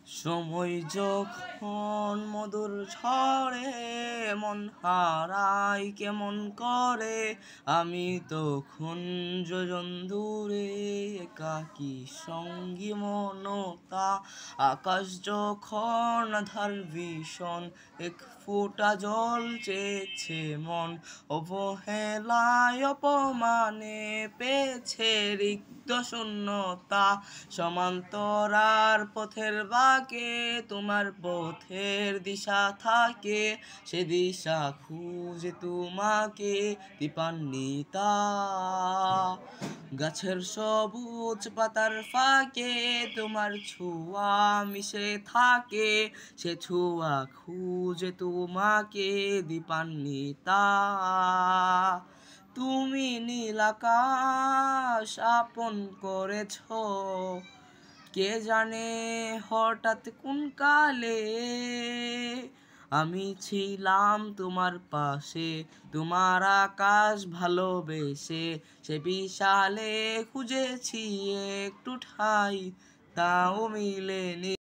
সময় যখন মধুর ঝরে মন হারাই কেমন করে, আমি তখন যোজন দূরে একাকী সঙ্গী মনতা। আকাশ যখন আঁধার ভীষণ, এক ফোঁটা জল চেয়েছে মন, অবহেলায় অপমানে পেয়েছে রিক্ত শূন্যতা। সমান্তরার পথের বাঁকে তোমার পথের দিশা থাকে, সে দিশা খুঁজে তোমাকে দীপান্বিতা। গাছের সবুজ পাতার ফাঁকে তোমার ছোঁয়া মিশে থাকে, সে ছোঁয়া খুঁজে তোমাকে দীপান্বিতা। তুমি নীল আকাশ আপন করেছ, কে জানে হঠাৎ কোন কালে। আমি ছিলাম তোমার পাশে, তোমার আকাশ ভালোবেসে, সে বিশালে খুঁজেছি একটু ঠাঁই, তাও মিলেনি।